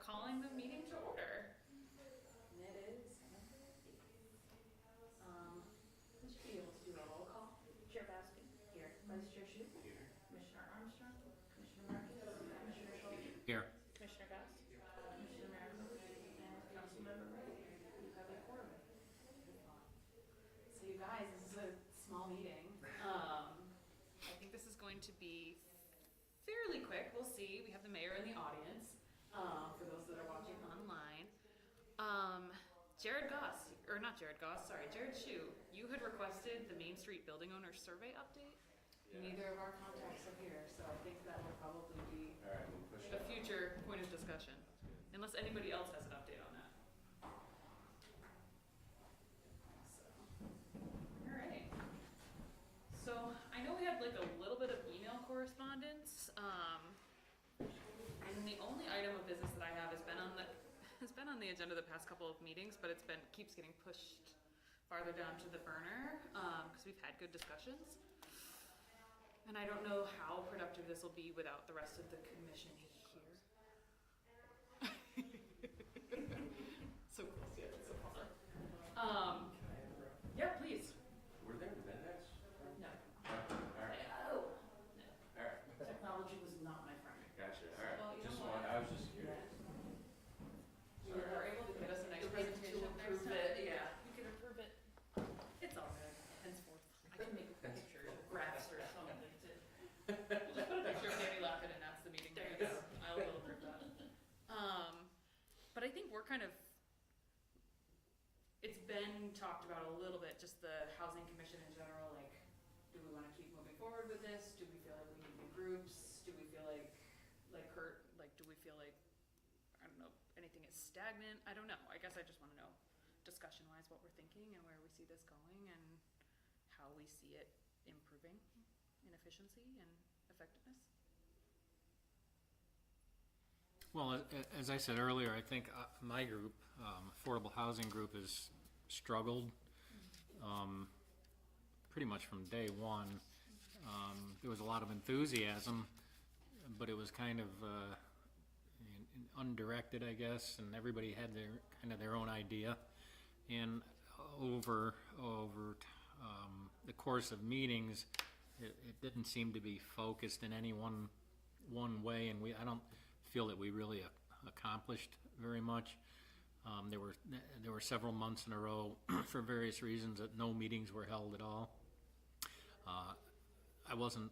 calling the meeting to order. And it is 7:50. We should be able to do a roll call. Chair Baskin. Here. Vice Chair Shu. Here. Commissioner Armstrong. Commissioner Marcus. Commissioner Schulte. Here. Commissioner Goss. Commissioner Merriman. And Councilmember Ray. You have a quorum. So you guys, this is a small meeting. I think this is going to be fairly quick. We'll see. We have the mayor in the audience, for those that are watching online. Jared Goss, or not Jared Goss, sorry, Jared Shu, you had requested the Main Street Building Owners Survey update. Neither of our contacts are here, so I think that will probably be All right, we'll push A it. future point of discussion, unless anybody else has an update on that. So, all right. So I know we had like a little bit of email correspondence, and the only item of business that I have has been on the agenda the past couple of meetings, but keeps getting pushed farther down to the burner, because we've had good discussions. And I don't know how productive this will be without the rest of the commission here. So close yet, so far. Yeah, please. Were there minutes? no. All right, Oh, all right, no. Technology was not my friend. gotcha, all Well, right. you Just know one, what? I was just curious. You were able to get us a nice To presentation approve next it, time. yeah. We could approve it. It's all good, henceforth. I can make pictures, graphs or something to. We'll just put a picture of Danny laughing and announce the meeting. There you minutes. go. I will approve that. But I think we're kind of, it's been talked about a little bit, just the housing commission in general, like, do we wanna keep moving forward with this? Do we feel like we need new groups? Do we feel like Kurt, like, do we feel like, I don't know, anything is stagnant? I don't know. I guess I just wanna know, discussion-wise, what we're thinking and where we see this going and how we see it improving in efficiency and effectiveness. Well, as I said earlier, I think my group, Affordable Housing Group, has struggled pretty much from day one. There was a lot of enthusiasm, but it was kind of undirected, I guess, and everybody had their own idea. And over the course of meetings, it didn't seem to be focused in any one way, and I don't feel that we really accomplished very much. There were several months in a row for various reasons that no meetings were held at all. I wasn't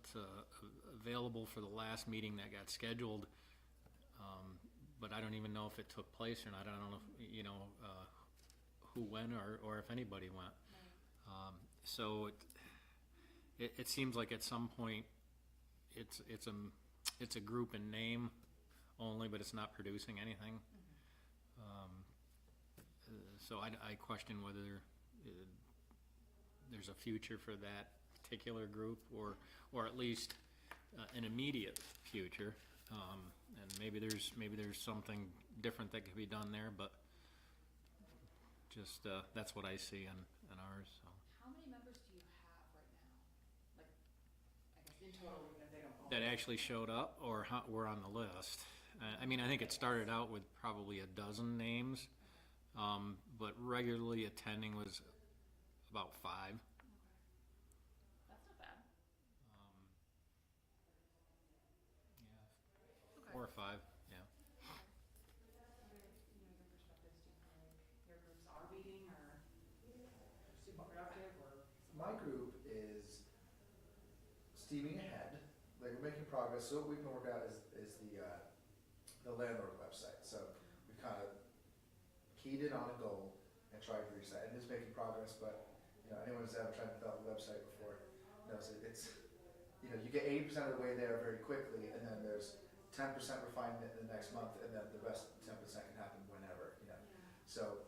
available for the last meeting that got scheduled, but I don't even know if it took place or not. I don't know if, who went or if anybody went. So it seems like at some point it's a group in name only, but it's not producing anything. So I question whether there's a future for that particular group, or at least an immediate future. And maybe there's something different that could be done there, but just that's what I see in ours. So. How many members do you have right now? Like, I guess in total, even if they don't all. That actually showed up or were on the list. I mean, I think it started out with probably a dozen names, but regularly attending was about 5. That's not bad. Yeah, Okay. 4 or 5. Yeah. Your perspectives, do you feel like your groups are meeting or super productive or? My group is steaming ahead. Like, we're making progress. So what we've been working out is the landlord website. So we've kind of keyed in on a goal and tried to reach that. And it's making progress, but anyone who's ever tried to develop a website before knows it's you get 80% of the way there very quickly, and then there's 10% refinement in the next month, and then the rest 10% can happen whenever. So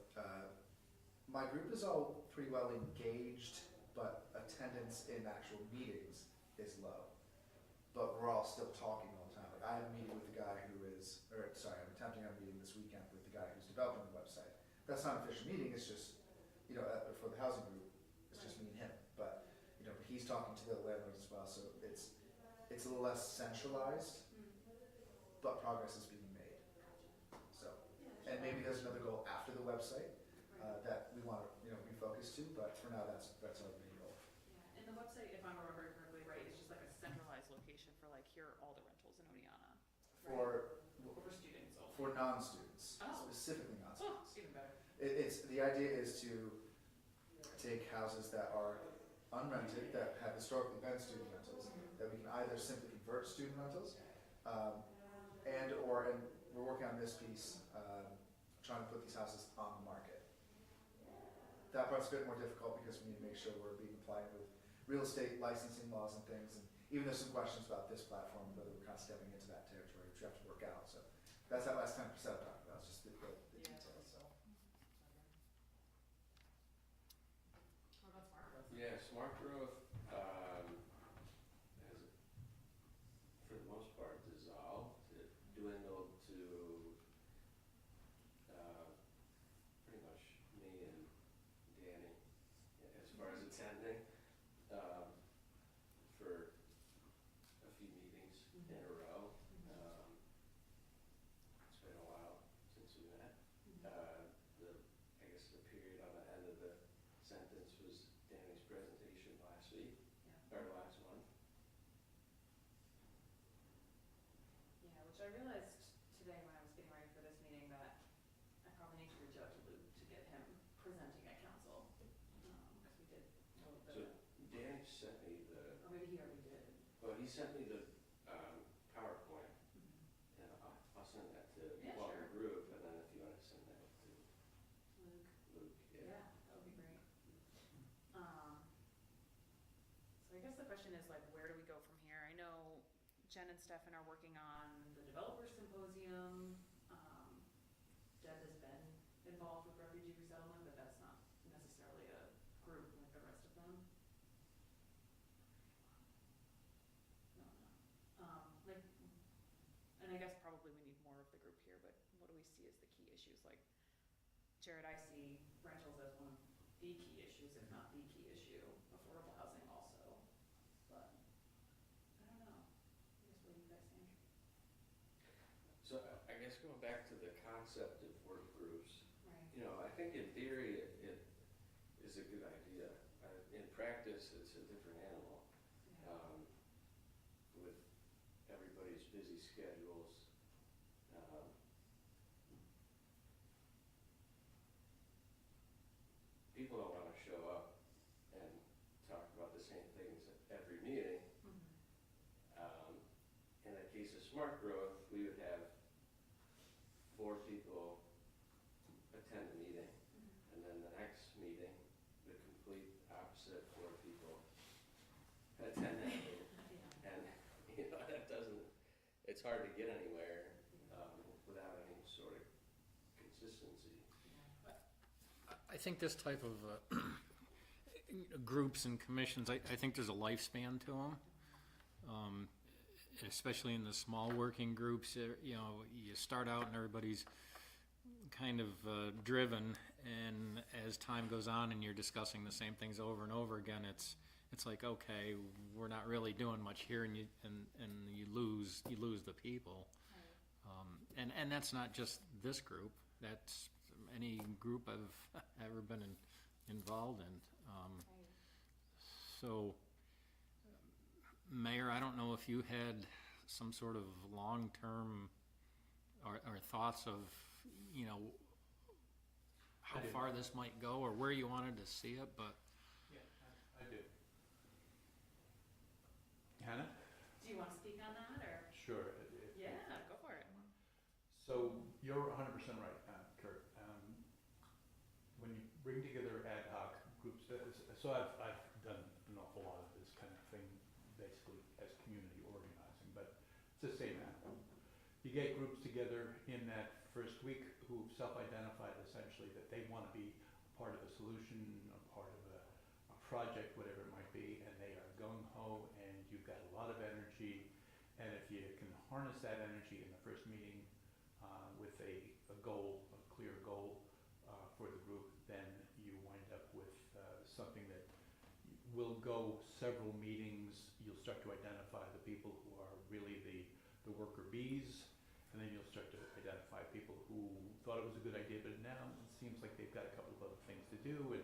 my group is all pretty well engaged, but attendance in actual meetings is low. But we're all still talking all the time. Like, I have a meeting with the guy I'm attempting on a meeting this weekend with the guy who's developing the website. That's not an official meeting, it's just, for the housing group, it's just me and him. But, he's talking to the landlords as well, so it's a little less centralized, but progress is being made. So And maybe there's another goal after the website, Right. that we wanna, refocus to, but for now, that's our main goal. Yeah, and the website, if I'm remembering correctly, right, is just like a centralized location for like, here are all the rentals in Oneana. For, For students only. for non-students, Oh. specifically Oh, non-students. even better. The idea is to take houses that are unrented, that have historically been student rentals, that we can either simply convert to student rentals, and we're working on this piece, trying to put these houses on the market. That part's a bit more difficult because we need to make sure we're being compliant with real estate licensing laws and things, and even there's some questions about this platform, whether we're kind of stepping into that territory, which we have to work out, so that's that last 10% I'm talking about, it's just the Yeah. details, so. What about smart growth? Yeah, smart growth, has, for the most part, dissolved, it dwindled to, pretty much me and Danny, as far as attending, for a few meetings in a row. It's been a while since we met. I guess the period on the end of the sentence was Danny's presentation last week, Yeah. or last month. Yeah, which I realized today when I was getting ready for this meeting that I probably need to reach out to Luke to get him presenting at council. Cause we did a little bit So of, Danny sent me or maybe he already did. well, he sent me the PowerPoint, Mhm. and I'll send that to, Yeah, well, sure. the group, and then if you wanna send that to Luke. Luke, Yeah, yeah. that would be great. So I guess the question is like, where do we go from here? I know Jen and Stefan are working on the developer symposium. Deb has been involved with refugee resettlement, but that's not necessarily a group like the rest of them. No, no. And I guess probably we need more of the group here, but what do we see as the key issues? Like, Jared, I see rentals as one of the key issues, if not the key issue, affordable housing also, but, I don't know. I guess what do you guys think? So I guess going back to the concept of work groups, Right. I think in theory it is a good idea. In practice, it's a different animal. With everybody's busy schedules. People don't wanna show up and talk about the same things at every meeting. In the case of smart growth, we would have 4 people attend the meeting, and then the next meeting, the complete opposite 4 people attend that meeting. And, that doesn't, it's hard to get anywhere, without any sort of consistency. I think this type of groups and commissions, I think there's a lifespan to them. Especially in the small working groups, you start out and everybody's kind of driven, and as time goes on and you're discussing the same things over and over again, it's like, okay, we're not really doing much here, and you lose the people. And that's not just this group, that's any group I've ever been involved in. So, Mayor, I don't know if you had some sort of long-term or thoughts of, how I do. far this might go or where you wanted to see it, but Yeah, I do. Hannah? Do you wanna speak on that, or? Sure. Yeah, go for it. So you're 100% right, Kurt. When you bring together ad hoc groups, so I've done an awful lot of this kind of thing, basically as community organizing, but it's the same animal. You get groups together in that first week who've self-identified essentially that they want to be a part of a solution, a part of a project, whatever it might be, and they are gung-ho, and you've got a lot of energy, and if you can harness that energy in the first meeting with a goal, a clear goal for the group, then you wind up with something that will go several meetings. You'll start to identify the people who are really the worker bees, and then you'll start to identify people who thought it was a good idea, but now it seems like they've got a couple of other things to do,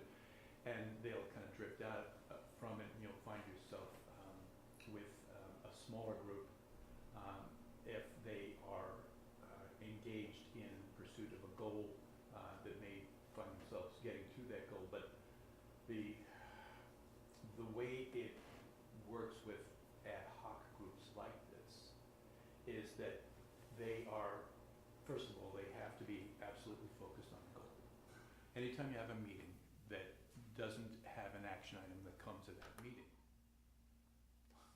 and they'll kind of drift out from it, and you'll find yourself with a smaller group if they are engaged in pursuit of a goal that may find themselves getting to that goal. But the way it works with ad hoc groups like this is that they are, first of all, they have to be absolutely focused on the goal. Anytime you have a meeting that doesn't have an action item that comes at that meeting,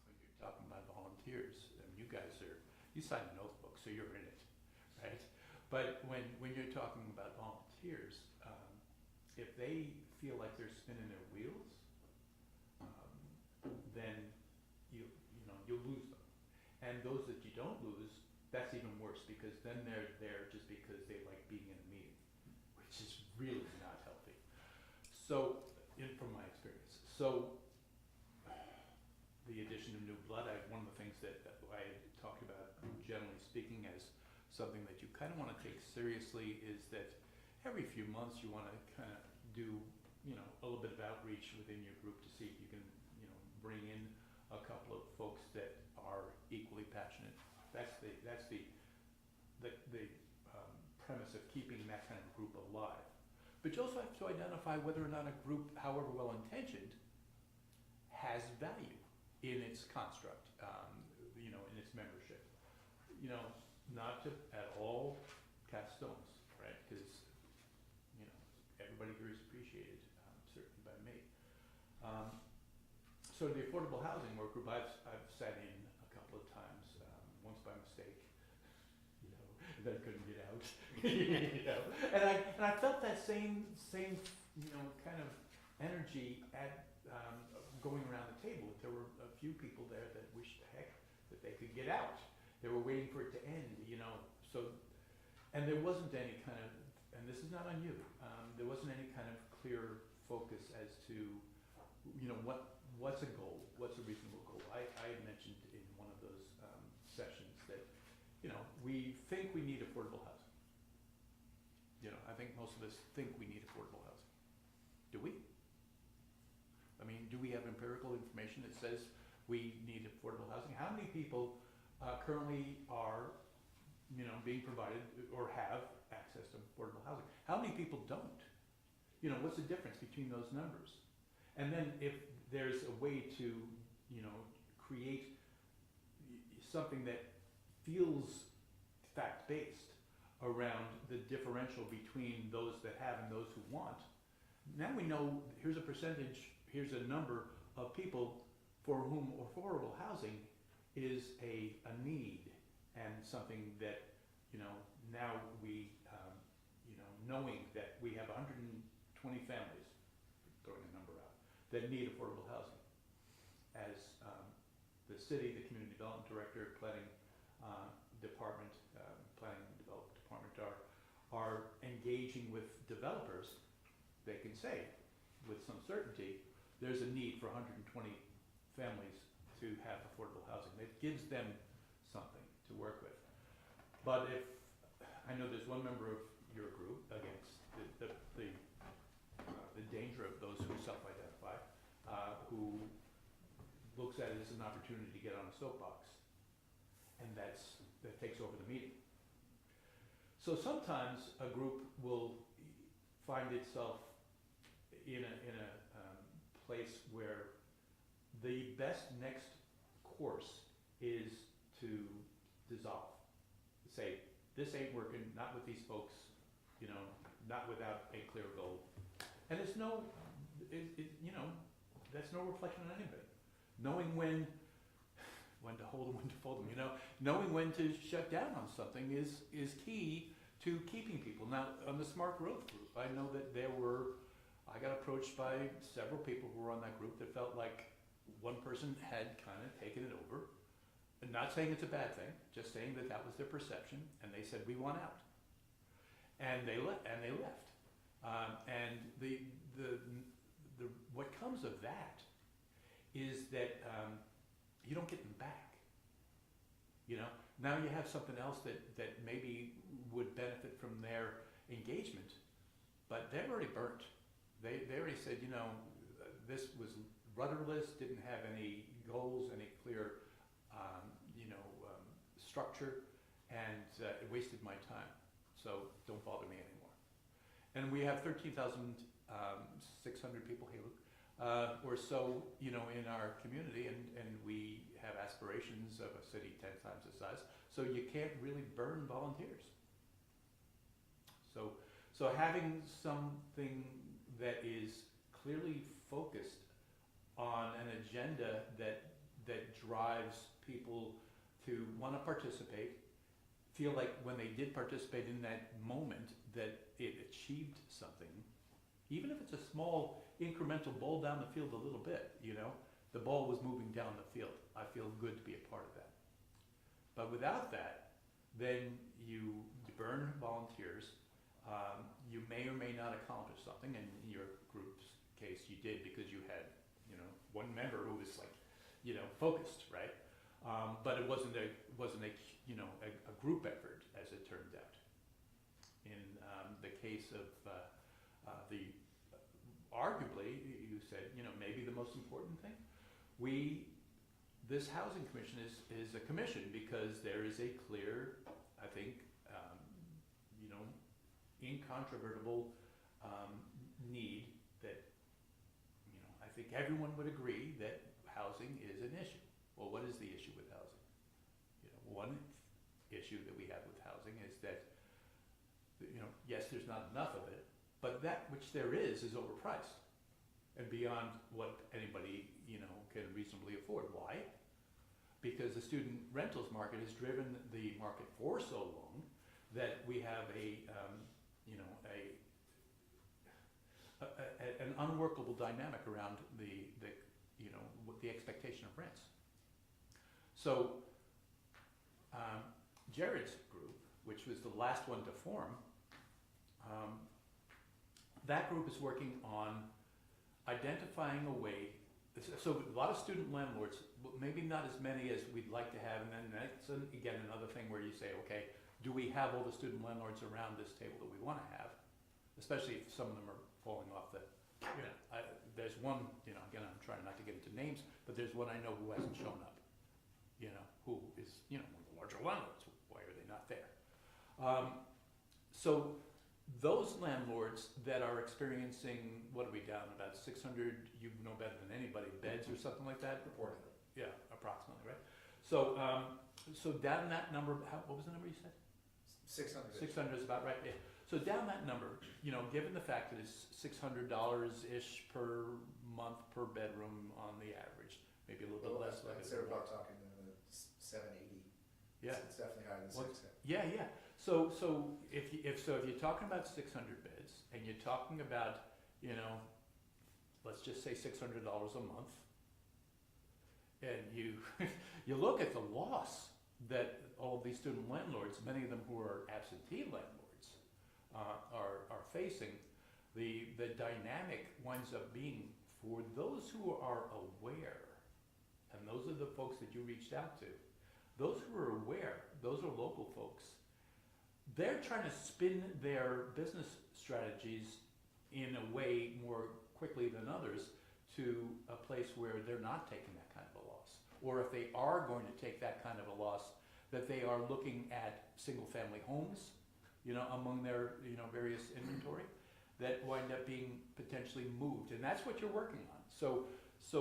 when you're talking about volunteers, I mean, you sign an oath book, so you're in it, right? But when you're talking about volunteers, if they feel like they're spinning their wheels, then you'll lose them. And those that you don't lose, that's even worse, because then they're there just because they like being in a meeting, which is really not healthy. So, from my experience, the addition of new blood, one of the things that I talked about, generally speaking, as something that you kind of want to take seriously is that every few months you want to kind of do, a little bit of outreach within your group to see if you can, bring in a couple of folks that are equally passionate. That's the premise of keeping that kind of group alive. But you also have to identify whether or not a group, however well intentioned, has value in its construct, in its membership. Not to at all cast stones, right? Because everybody here is appreciated, certainly by me. So the affordable housing work group, I've sat in a couple of times, once by mistake, that I couldn't get out, and I felt that same kind of energy at going around the table. There were a few people there that wished the heck that they could get out. They were waiting for it to end, so, and there wasn't any kind of, and this is not on you, there wasn't any kind of clear focus as to, what's a goal, what's a reasonable goal. I had mentioned in one of those sessions that, we think we need affordable housing. I think most of us think we need affordable housing. Do we? I mean, do we have empirical information that says we need affordable housing? How many people currently are, being provided or have access to affordable housing? How many people don't? What's the difference between those numbers? And then if there's a way to, create something that feels fact-based around the differential between those that have and those who want, now we know here's a percentage, here's a number of people for whom affordable housing is a need and something that, now we, knowing that we have 120 families, throwing a number out, that need affordable housing. As the city, the community development director, planning department, planning and development department are engaging with developers, they can say with some certainty, there's a need for 120 families to have affordable housing. It gives them something to work with. But if, I know there's one member of your group against the danger of those who self-identify, who looks at it as an opportunity to get on a soapbox, and that takes over the meeting. So sometimes a group will find itself in a place where the best next course is to dissolve. Say, this ain't working, not with these folks, not without a clear goal. And it's that's no reflection on anybody. Knowing when to hold them, when to fold them, knowing when to shut down on something is key to keeping people. Now, on the Smart Growth group, I know that I got approached by several people who were on that group that felt like one person had kind of taken it over. And not saying it's a bad thing, just saying that was their perception, and they said, we want out. And they left. And what comes of that is that you don't get them back. Now you have something else that maybe would benefit from their engagement, but they're already burnt. They already said, you know, this was rudderless, didn't have any goals, any clear, structure, and it wasted my time. So don't bother me anymore. And we have 13,600 people here, or so, you know, in our community, and we have aspirations of a city 10 times the size. So you can't really burn volunteers. So having something that is clearly focused on an agenda that drives people to want to participate, feel like when they did participate in that moment that it achieved something, even if it's a small incremental ball down the field a little bit, you know, the ball was moving down the field. I feel good to be a part of that. But without that, then you burn volunteers. You may or may not accomplish something. And in your group's case, you did, because you had, you know, one member who was like, you know, focused, right? But it wasn't a group effort, as it turned out. In the case of arguably, you said, you know, maybe the most important thing, this housing commission is a commission because there is a clear, I think, incontrovertible need that, you know, I think everyone would agree that housing is an issue. Well, what is the issue with housing? You know, one issue that we have with housing is that, you know, yes, there's not enough of it, but that which there is overpriced and beyond what anybody, you know, can reasonably afford. Why? Because the student rentals market has driven the market for so long that we have an unworkable dynamic around the expectation of rents. So Jared's group, which was the last one to form, that group is working on identifying a way. So a lot of student landlords, maybe not as many as we'd like to have, and then that's again another thing where you say, okay, do we have all the student landlords around this table that we want to have, especially if some of them are falling off the, you know, there's one, you know, again, I'm trying not to get into names, but there's one I know who hasn't shown up, you know, who is, you know, one of the larger landlords. Why are they not there? So those landlords that are experiencing, what are we down, about 600, you know better than anybody, beds or something like that? Reportedly. Yeah, approximately, right? So so down that number, what was the number you said? 600. 600 is about right, yeah. So down that number, you know, given the fact that it's $600-ish per month per bedroom on the average, maybe a little bit less. I'd say we're about talking in the 780. Yeah. It's definitely higher than 600. Yeah, yeah. So if you're talking about 600 beds and you're talking about, you know, let's just say $600 a month, and you you look at the loss that all of these student landlords, many of them who are absentee landlords, are facing, the dynamic winds up being, for those who are aware, and those are the folks that you reached out to, those who are aware, those are local folks, they're trying to spin their business strategies in a way more quickly than others to a place where they're not taking that kind of a loss. Or if they are going to take that kind of a loss, that they are looking at single-family homes, you know, among their, you know, various inventory that wind up being potentially moved. And that's what you're working on. So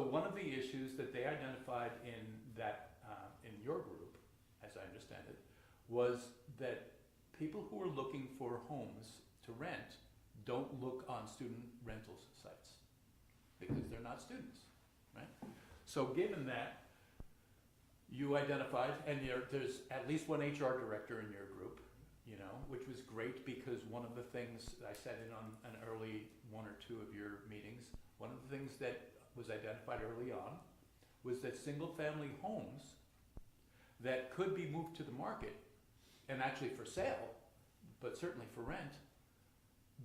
one of the issues that they identified in that, in your group, as I understand it, was that people who are looking for homes to rent don't look on student rentals sites because they're not students, right? So given that, you identified, and there's at least one HR director in your group, you know, which was great because one of the things I said in on an early one or two of your meetings, one of the things that was identified early on was that single-family homes that could be moved to the market, and actually for sale, but certainly for rent,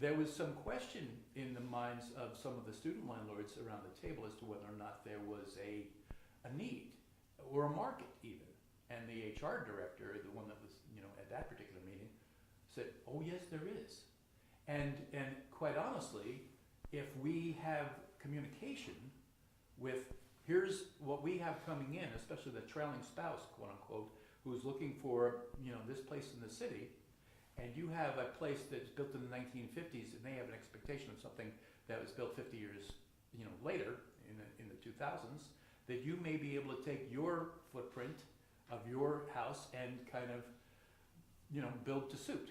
there was some question in the minds of some of the student landlords around the table as to whether or not there was a need or a market even. And the HR director, the one that was, you know, at that particular meeting, said, oh yes, there is. And quite honestly, if we have communication with, here's what we have coming in, especially the trailing spouse, quote unquote, who's looking for, you know, this place in the city, and you have a place that's built in the 1950s, and they have an expectation of something that was built 50 years, you know, later in the 2000s, that you may be able to take your footprint of your house and kind of, you know, build to suit,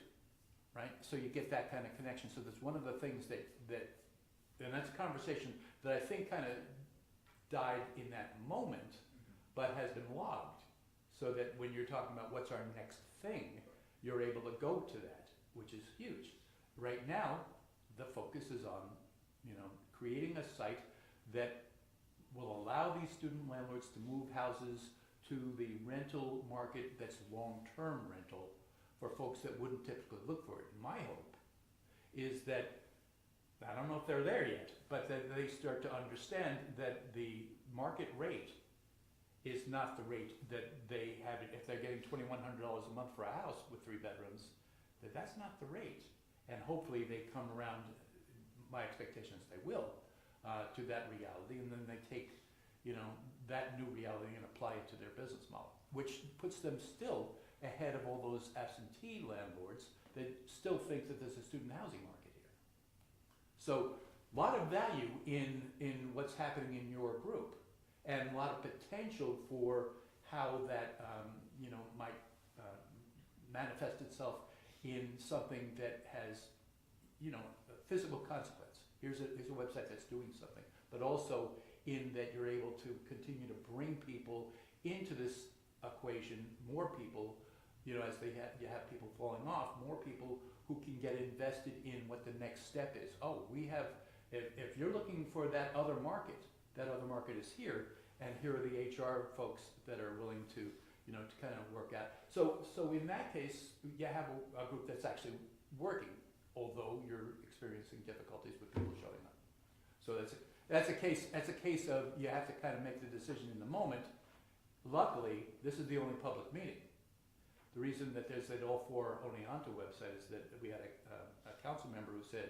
right? So you get that kind of connection. So that's one of the things that and that's a conversation that I think kind of died in that moment, but has been logged, so that when you're talking about what's our next thing, you're able to go to that, which is huge. Right now, the focus is on, you know, creating a site that will allow these student landlords to move houses to the rental market that's long-term rental for folks that wouldn't typically look for it. My hope is that, I don't know if they're there yet, but that they start to understand that the market rate is not the rate that they have it. If they're getting $2,100 a month for a house with 3 bedrooms, that's not the rate. And hopefully they come around, my expectation is they will, to that reality, and then they take, you know, that new reality and apply it to their business model, which puts them still ahead of all those absentee landlords that still think that there's a student housing market here. So a lot of value in what's happening in your group, and a lot of potential for how that you know, might manifest itself in something that has, you know, a physical consequence. Here's a website that's doing something, but also in that you're able to continue to bring people into this equation, more people, you know, as you have people falling off, more people who can get invested in what the next step is. Oh, we have, if you're looking for that other market is here, and here are the HR folks that are willing to, you know, to kind of work out. So in that case, you have a group that's actually working, although you're experiencing difficulties with people showing up. So that's a case of, you have to kind of make the decision in the moment. Luckily, this is the only public meeting. The reason that there's that All For Oneonta website is that we had a council member who said,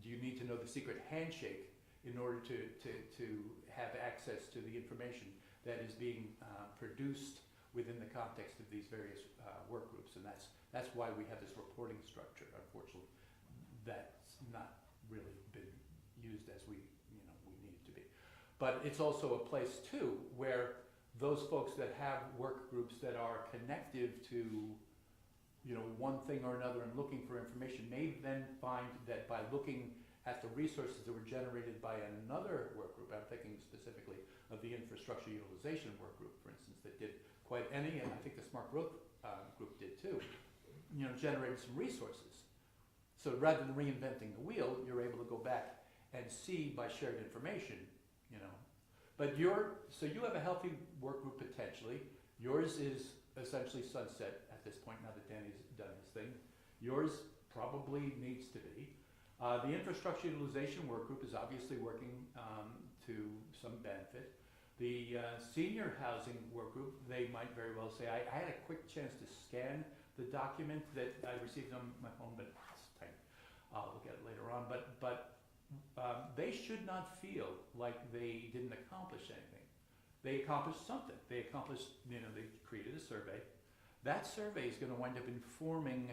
do you need to know the secret handshake in order to have access to the information that is being produced within the context of these various work groups? And that's why we have this reporting structure. Unfortunately, that's not really been used as we need it to be. But it's also a place too where those folks that have work groups that are connective to, you know, one thing or another and looking for information may then find that by looking at the resources that were generated by another work group, I'm thinking specifically of the infrastructure utilization work group, for instance, that did quite any, and I think the Smart Growth group did too, you know, generated some resources. So rather than reinventing the wheel, you're able to go back and see by shared information, you know. But so you have a healthy work group potentially. Yours is essentially sunset at this point, now that Danny's done his thing. Yours probably needs to be. The infrastructure utilization work group is obviously working to some benefit. The senior housing work group, they might very well say, I had a quick chance to scan the document that I received on my phone, but it's tiny. I'll look at it later on. But they should not feel like they didn't accomplish anything. They accomplished something. They accomplished, you know, they created a survey. That survey is going to wind up informing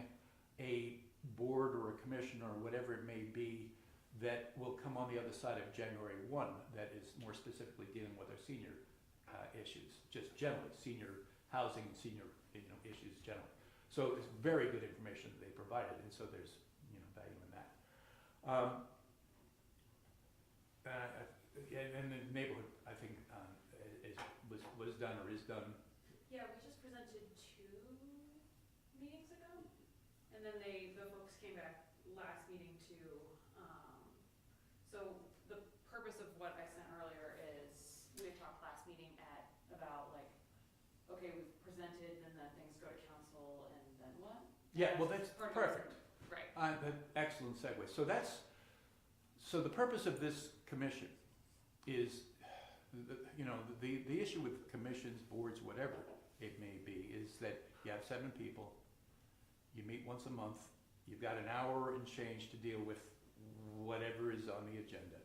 a board or a commission or whatever it may be that will come on the other side of January 1 that is more specifically dealing with our senior issues, just generally, senior housing and senior, you know, issues generally. So it's very good information that they provided, and so there's, you know, value in that. And the neighborhood, I think, was done or is done. Yeah, we just presented 2 meetings ago, and then the folks came back last meeting to, so the purpose of what I sent earlier is, we had talked last meeting about like, okay, we've presented, and then things go to council, and then what? Yeah, well, that's perfect. Right. Excellent segue. So the purpose of this commission is, you know, the issue with commissions, boards, whatever it may be, is that you have 7 people, you meet once a month, You've got an hour and change to deal with whatever is on the agenda.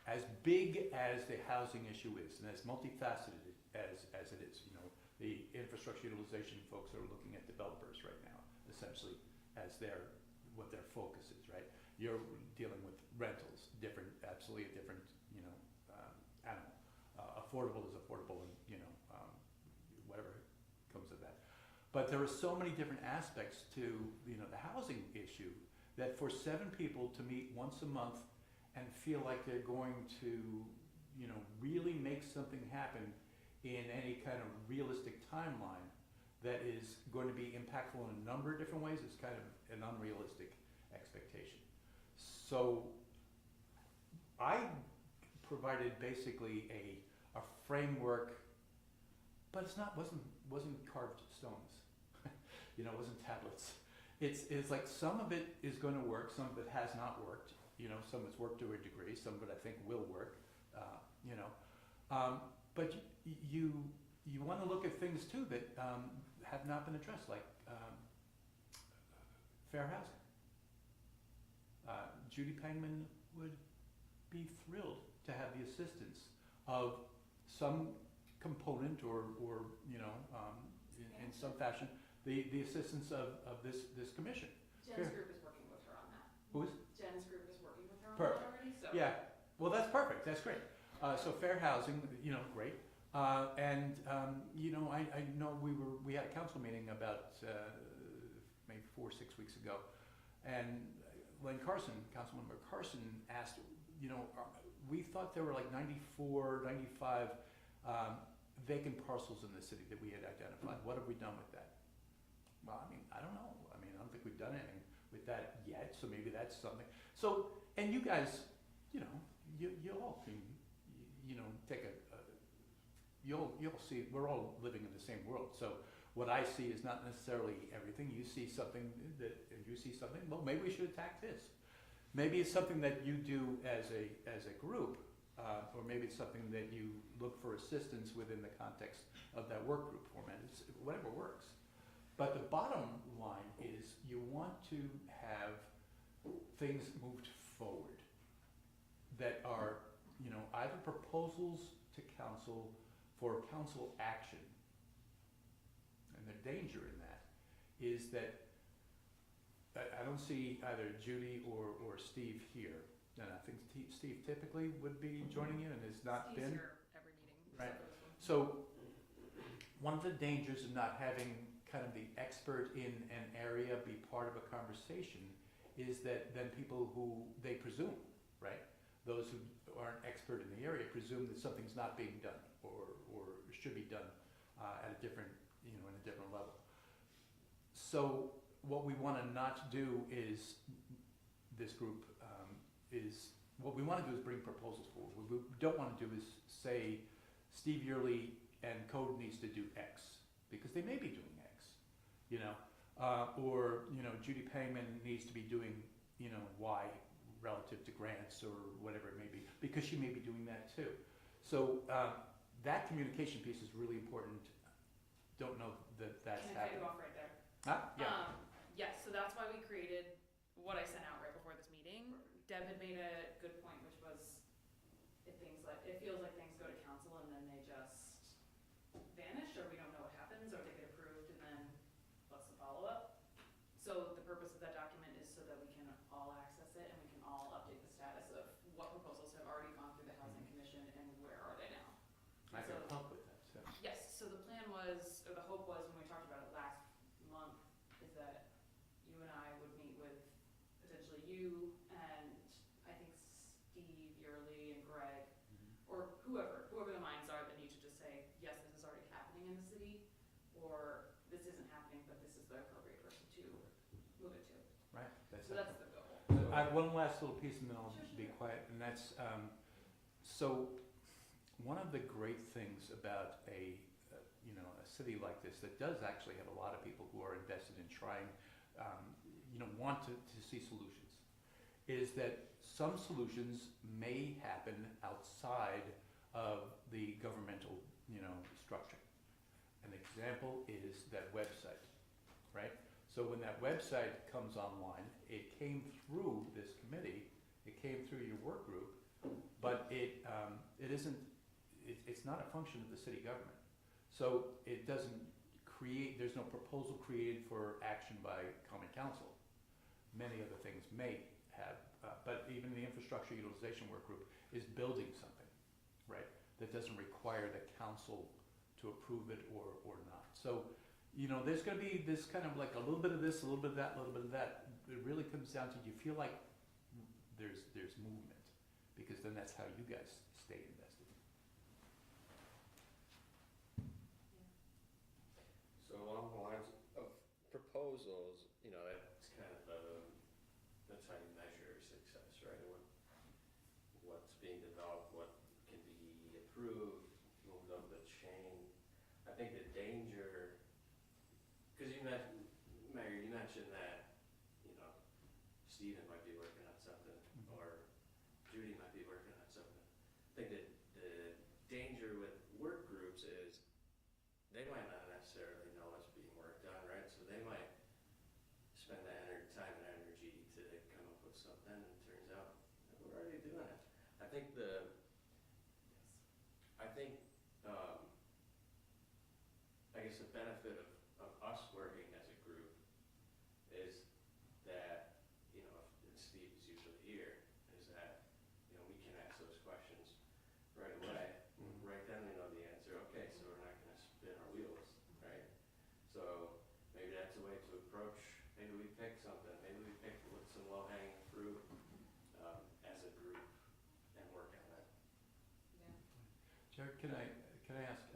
As big as the housing issue is, and as multifaceted as it is, you know, the infrastructure utilization folks are looking at developers right now, essentially, as what their focus is, right? You're dealing with rentals, absolutely a different, you know, animal. Affordable is affordable, and, you know, whatever comes of that. But there are so many different aspects to, you know, the housing issue that for 7 people to meet once a month and feel like they're going to, you know, really make something happen in any kind of realistic timeline that is going to be impactful in a number of different ways is kind of an unrealistic expectation. So I provided basically a framework, but wasn't carved stones. You know, it wasn't tablets. It's like some of it is going to work, some of it has not worked. You know, some of it's worked to a degree, some of it I think will work. You know, but you want to look at things too that have not been addressed, like fair housing. Judy Pangman would be thrilled to have the assistance of some component or you know, in some fashion, the assistance of this commission. Jen's group is working with her on that. Who is? Jen's group is working with her on Perfect. that already, so. Yeah, well, that's perfect, that's great. So fair housing, you know, great. And you know, I know we had a council meeting about maybe 4 or 6 weeks ago, and Len Carson, Councilmember Carson asked, you know, we thought there were like 94, 95 vacant parcels in the city that we had identified. What have we done with that? Well, I mean, I don't know. I mean, I don't think we've done anything with that yet, so maybe that's something. So, and you guys, you know, you all can, you know, take you'll see, we're all living in the same world. So what I see is not necessarily everything. You see something and you see something, well, maybe we should attack this. Maybe it's something that you do as a group, or maybe it's something that you look for assistance within the context of that work group format. It's whatever works. But the bottom line is you want to have things moved forward that are, you know, either proposals to council for council action. And the danger in that is that I don't see either Judy or Steve here. And I think Steve typically would be joining in and has not Steve's been. here every meeting. Right. So- So one of the dangers of not having kind of the expert in an area be part of a conversation is that then people who they presume, right? Those who aren't expert in the area presume that something's not being done or should be done at a different, you know, in a different level. So what we want to not do is, this group what we want to do is bring proposals forward. What we don't want to do is say Steve Yearly and Code needs to do X, because they may be doing X, you know, or, you know, Judy Pangman needs to be doing, you know, Y relative to grants or whatever it may be, because she may be doing that too. So that communication piece is really important. Don't know that that's Can I cut happening. you off right there? Yeah. Yes, so that's why we created what I sent out right before this meeting. Deb had made a good point, which was it feels like things go to council and then they just vanish, or we don't know what happens, or they get approved and then what's the follow-up? So the purpose of that document is so that we can all access it and we can all update the status of what proposals have already gone through the housing commission and where are they now. I can help with that, so. Yes, so the plan was, or the hope was, when we talked about it last month, is that you and I would meet with potentially you and I think Steve, Yearly, and Greg, or whoever the minds are that need to just say, yes, this is already happening in the city, or this isn't happening, but this is the appropriate person to move it to. Right, that's So it. that's the goal. I have one last little piece and then I'll Sure, be sure. quiet, and that's, so one of the great things about a city like this that does actually have a lot of people who are invested in trying, want to see solutions, is that some solutions may happen outside of the governmental, structure. An example is that website, right? So So when that website comes online, it came through this committee, it came through your work group, but it isn't, it's not a function of the city government. So it doesn't create, there's no proposal created for action by common council. Many other things may have, but even the infrastructure utilization work group is building something, right? That doesn't require the council to approve it or not. So, you know, there's gonna be this kind of like a little bit of this, a little bit of that, a little bit of that. It really comes down to, do you feel like there's movement? Because then that's how you guys stay invested. So along the lines of proposals, you know, that's kind of, that's how you measure success, right? What's being developed, what can be approved, moved up the chain. I think the danger, because you mentioned, Mayor, you mentioned that, you know, Stephen might be working on something, or Judy might be working on something. I think that the danger with work groups is they might not necessarily know what's being worked on, right? So they might spend the time and energy to come up with something, and it turns out we're already doing it. I think I guess the benefit of us working as a group is that, you know, and Steve is usually here, is that, you know, we can ask those questions right away. Right then we know the answer. Okay, so we're not gonna spin our wheels, right? So maybe that's a way to approach, maybe we pick something, maybe we pick some low-hanging fruit as a group and work on it. Yeah. Jared, can I ask,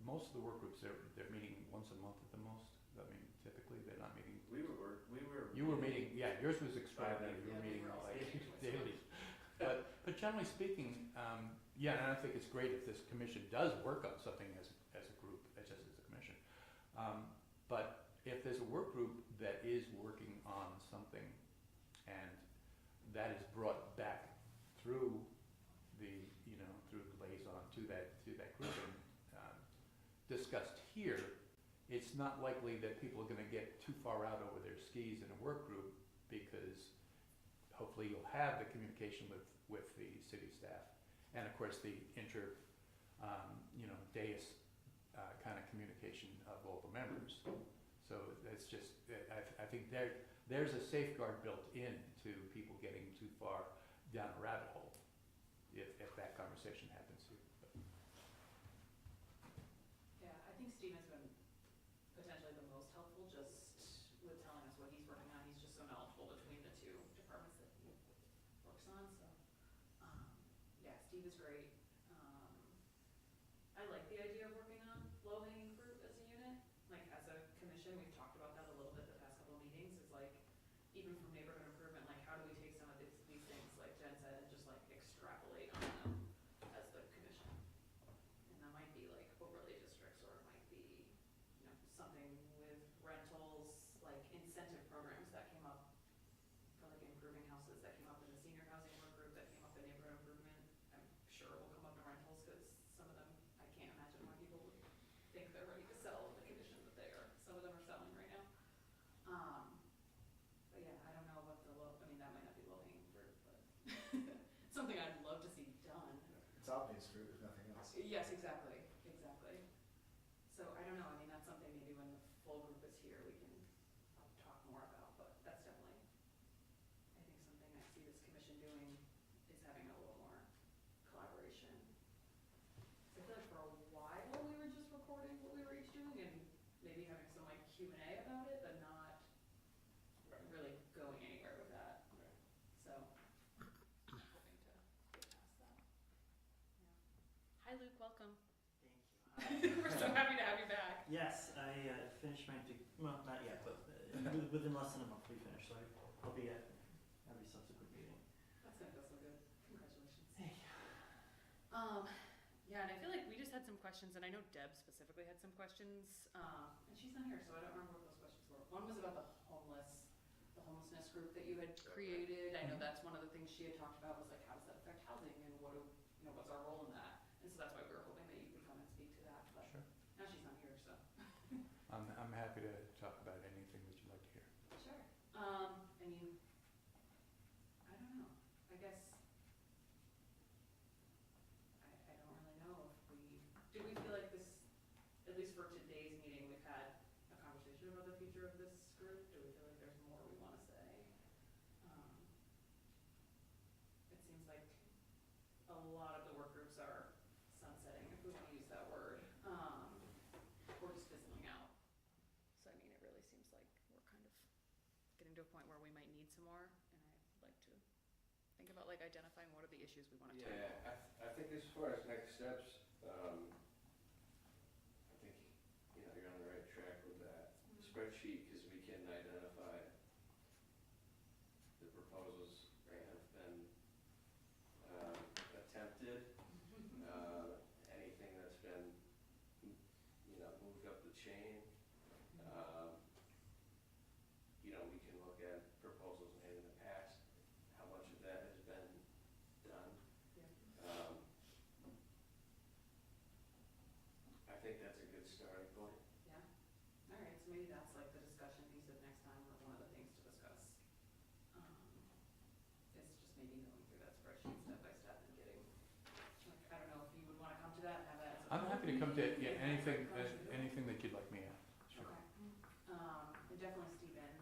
most of the work groups, they're meeting once a month at the most? I mean, typically, they're not meeting. You were meeting, yeah, yours was extraordinary, you were meeting like daily. But generally speaking, yeah, and I think it's great if this commission does work on something as a group, just as a commission. But if there's a work group that is working on something and that is brought back through the, you know, through the liaison to that group and discussed here, it's not likely that people are gonna get too far out over their skis in a work group, because hopefully you'll have the communication with the city staff, and of course the you know, dais kind of communication of all the members. So that's just, I think there's a safeguard built in to people getting too far down a rabbit hole, if that conversation happens here. Yeah, I think Stephen's been potentially the most helpful, just with telling us what he's working on. He's just so knowledgeable between the two departments that he works on, so, yeah, Steve is great. I like the idea of working on low-hanging fruit as a unit. Like, as a commission, we've talked about that a little bit the past couple of meetings, is like, even from neighborhood improvement, like, how do we take some of these things, like Jen said, and just like extrapolate on them as the commission? And that might be like overlay districts, or it might be, you know, something with rentals, like incentive programs that came up for like improving houses, that came up in the senior housing work group, that came up in neighborhood improvement. I'm sure it will come up in rentals, because some of them, I can't imagine why people would think they're ready to sell the condition that they are. Some of them are selling right now. But yeah, I don't know what I mean, that might not be low-hanging fruit, but something I'd love to see done. It's obvious fruit, if nothing else. Yes, exactly. So I don't know, I mean, that's something maybe when the full group is here, we can talk more about, but that's definitely, I think something I see this commission doing is having a little more collaboration. So I feel like for a while, we were just recording what we were each doing and maybe having some like Q&A about it, but not really going anywhere with that. Right. So, hoping to get past that. Yeah. Hi Luke, welcome. Thank you. We're so happy to have you back. Yes, I finished my well, not yet, but within less than a month we finished, so I'll be at every subsequent meeting. That's gonna feel so good. Congratulations. Thank you. Yeah, and I feel like we just had some questions, and I know Deb specifically had some questions, and she's not here, so I don't remember what those questions were. One was about the homelessness group that you had created. I know that's one of the things she had talked about, was like, how does that affect housing, and what's our role in that? And so that's why we were hoping that you could come and speak to that, but Sure. now she's not here, so. I'm happy to talk about anything that you future of this group? Do we feel like there's more we wanna say? It seems like a lot of the work groups are sunsetting, if we wanna use that word, or just fizzling out. So I mean, it really seems like we're kind of getting to a point where we might need some more, and I'd like to think about like identifying what are the issues we wanna tackle. Yeah, I think as far as next steps, I think, you know, you're on the right track with that spreadsheet, because we can identify the proposals that have been attempted, anything that's been, you know, moved up the chain. You know, we can look at proposals made in the past, how much of that has been done. I think that's a good starting point. Yeah, alright, so maybe that's like the discussion piece of next time, or one of the things to discuss. Is just maybe going through that spreadsheet step by step and getting, like, I don't know if you would wanna come to that and have that as a. I'm happy to come to, yeah, anything, Sure. anything that you'd like me at, sure. Okay. And definitely Stephen,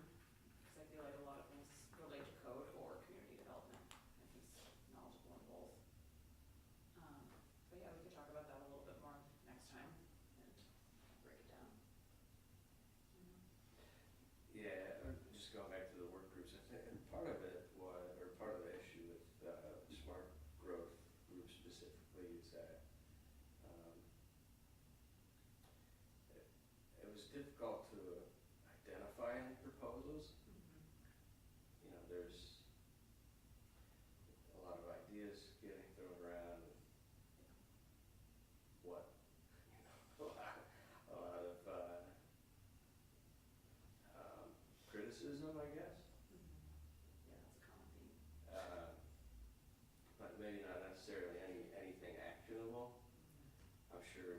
cause I feel like a lot of things relate to code or community development, and he's knowledgeable in both. But yeah, we could talk about that a little bit more next time and break it down. Yeah, just going back to the work groups, I think, and part of it was, or part of the issue with smart growth group specifically is that it was difficult to identify any proposals. You know, there's a lot of ideas getting thrown around, what, you know, a lot of criticism, I guess. Yeah, that's a common theme. But maybe not necessarily anything actionable. I'm sure,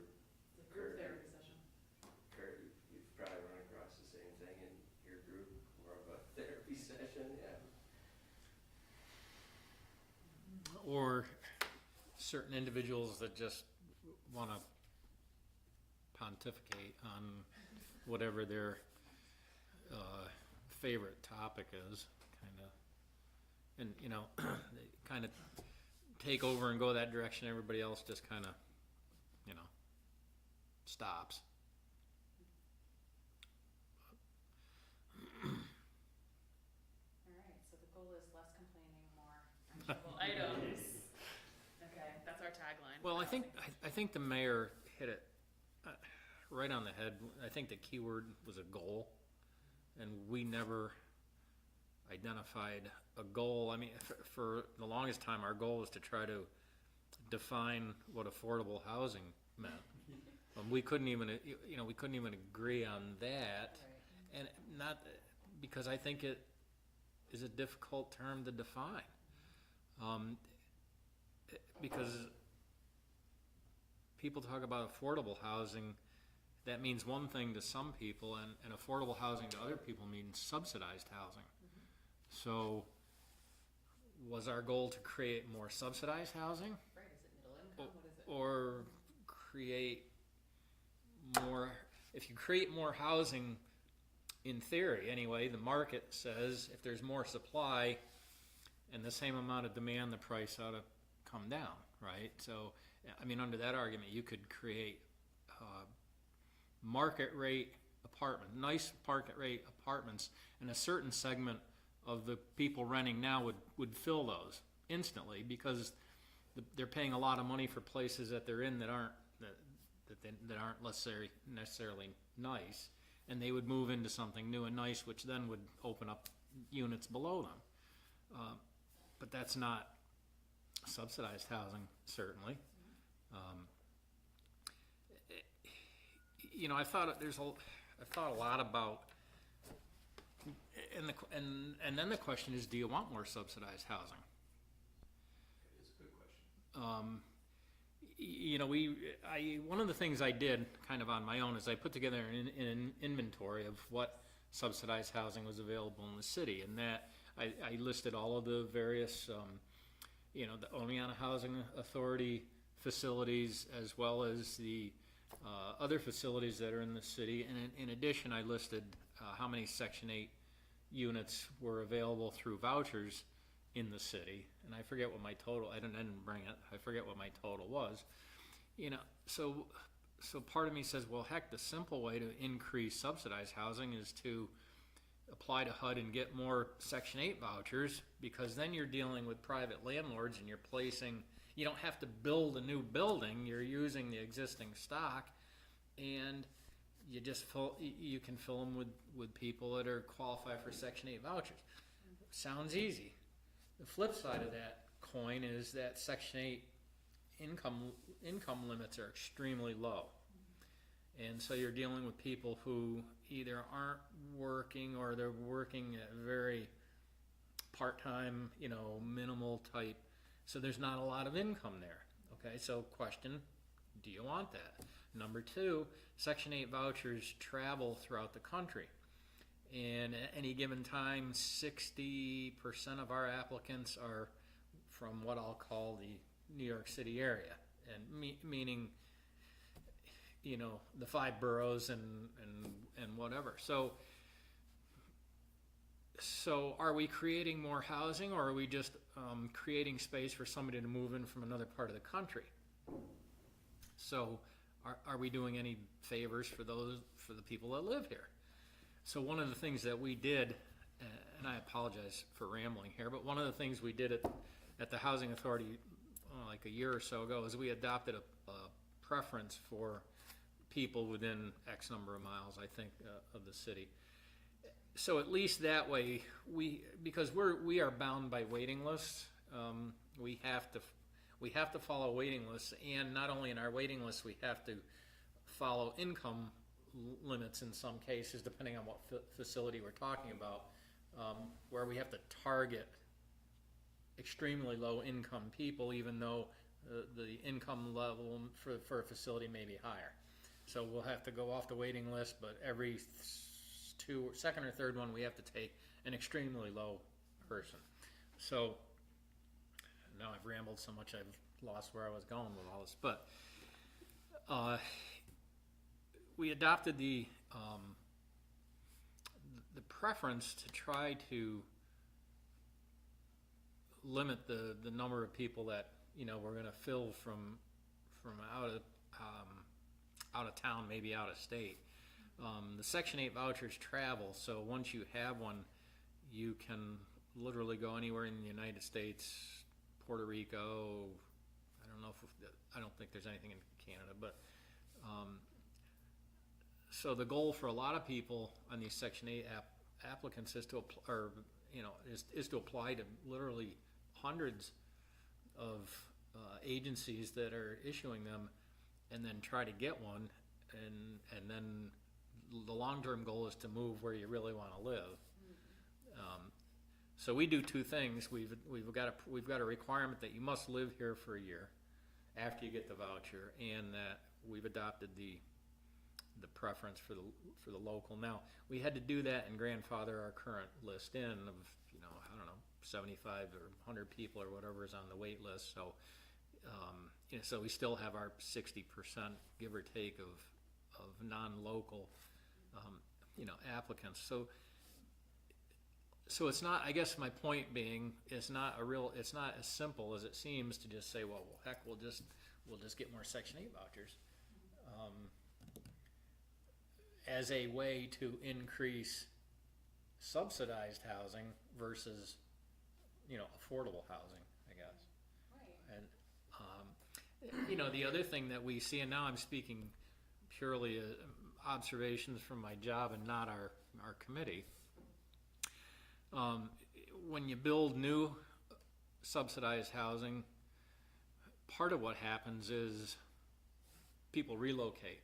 The group therapy session. Kurt, you've probably run across the same thing in your group, more of a therapy session, yeah. Or certain individuals that just wanna pontificate on whatever their, favorite topic is, kinda. And, you know, they kinda take over and go that direction, everybody else just kinda, you know, stops. Alright, so the goal is less complaining, more actionable items. Okay, that's our tagline. Well, I think the mayor hit it right on the head. I think the key word was a goal, and we never identified a goal. I mean, for the longest time, our goal was to try to define what affordable housing meant. We couldn't even, you know, we couldn't even agree on that, and not because I think it is a difficult term to define. Because people talk about affordable housing, that means one thing to some people, and affordable housing to other people means subsidized housing. So, was our goal to create more subsidized housing, Right, is it middle income, what is it? or create more? If you create more housing, in theory anyway, the market says if there's more supply and the same amount of demand, the price ought to come down, right? So, I mean, under that argument, you could create market rate nice market rate apartments, and a certain segment of the people renting now would fill those instantly, because they're paying a lot of money for places that they're in that aren't necessarily nice, and they would move into something new and nice, which then would open up units below them. But that's not subsidized housing, certainly. You know, I thought a lot about, and then the question is, do you want more subsidized housing? It's a good question. You know, one of the things I did kind of on my own is I put together an inventory of what subsidized housing was available in the city, and that I listed all of the various, you know, the Oneonta Housing Authority facilities, as well as the other facilities that are in the city, and in addition, I listed how many Section 8 units were available through vouchers in the city, and I forget what my total, I didn't bring it, I forget what my total was. You know, so part of me says, well, heck, the simple way to increase subsidized housing is to apply to HUD and get more Section 8 vouchers, because then you're dealing with private landlords and you're placing, you don't have to build a new building, you're using the existing stock, and you just you can fill them with people that are qualified for Section 8 vouchers. Sounds easy. The flip side of that coin is that Section 8 income limits are extremely low. And so you're dealing with people who either aren't working or they're working at very part-time, you know, minimal type. So there's not a lot of income there. Okay, so question, do you want that? Number two, Section 8 vouchers travel throughout the country. And at any given time, 60% of our applicants are from what I'll call the New York City area, and meaning, you know, the 5 boroughs and whatever. So are we creating more housing, or are we just creating space for somebody to move in from another part of the country? So are we doing any favors for the people that live here? So one of the things that we did, and I apologize for rambling here, but one of the things we did at the Housing Authority like a year or so ago is we adopted a preference for people within X number of miles, I think, of the city. So at least that way, because we are bound by waiting lists, we have to follow waiting lists, and not only in our waiting lists, we have to follow income limits in some cases, depending on what facility we're talking about, where we have to target extremely low income people, even though the income level for a facility may be higher. So we'll have to go off the waiting list, but every second or third one, we have to take an extremely low person. So now I've rambled so much I've lost where I was going with all this, but we adopted the preference to try to limit the number of people that, you know, we're going to fill from out of town, maybe out of state. The Section 8 vouchers travel, so once you have one, you can literally go anywhere in the United States, Puerto Rico. I don't think there's anything in Canada, but so the goal for a lot of people on these Section 8 applicants is to apply to literally hundreds of agencies that are issuing them, and then try to get one, and then the long-term goal is to move where you really want to live. So we do two things. We've got a requirement that you must live here for a year after you get the voucher, and that we've adopted the preference for the local. Now, we had to do that and grandfather our current list in of, you know, I don't know, 75 or 100 people or whatever is on the wait list. So so we still have our 60%, give or take, of non-local applicants. So it's not, I guess my point being, it's not as simple as it seems to just say, well, heck, we'll just get more Section 8 vouchers as a way to increase subsidized housing versus, affordable housing, I guess. Right. And the other thing that we see, and now I'm speaking purely observations from my job and not our committee. When you build new subsidized housing, part of what happens is people relocate.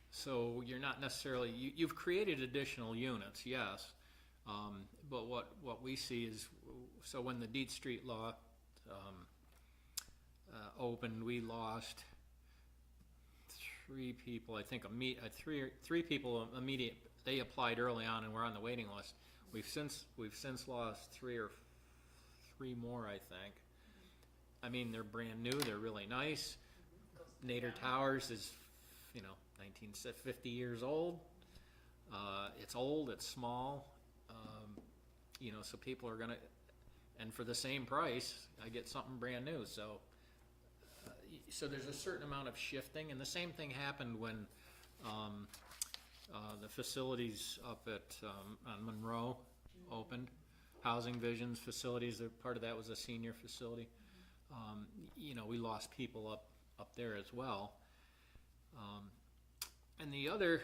So you're not necessarily, you've created additional units, yes, but what we see is, so when the Dietz Street law opened, we lost 3 people, I think, three people immediate. They applied early on and were on the waiting list. We've since lost 3 more, I think. I mean, they're brand new. They're really nice. Nader Towers is, 1950 years old. It's old, it's small, you know, so people are gonna, and for the same price, I get something brand new, so. So there's a certain amount of shifting, and the same thing happened when, the facilities up at, on Monroe opened. Housing Visions facilities, part of that was a senior facility. You know, we lost people up there as well. And the other,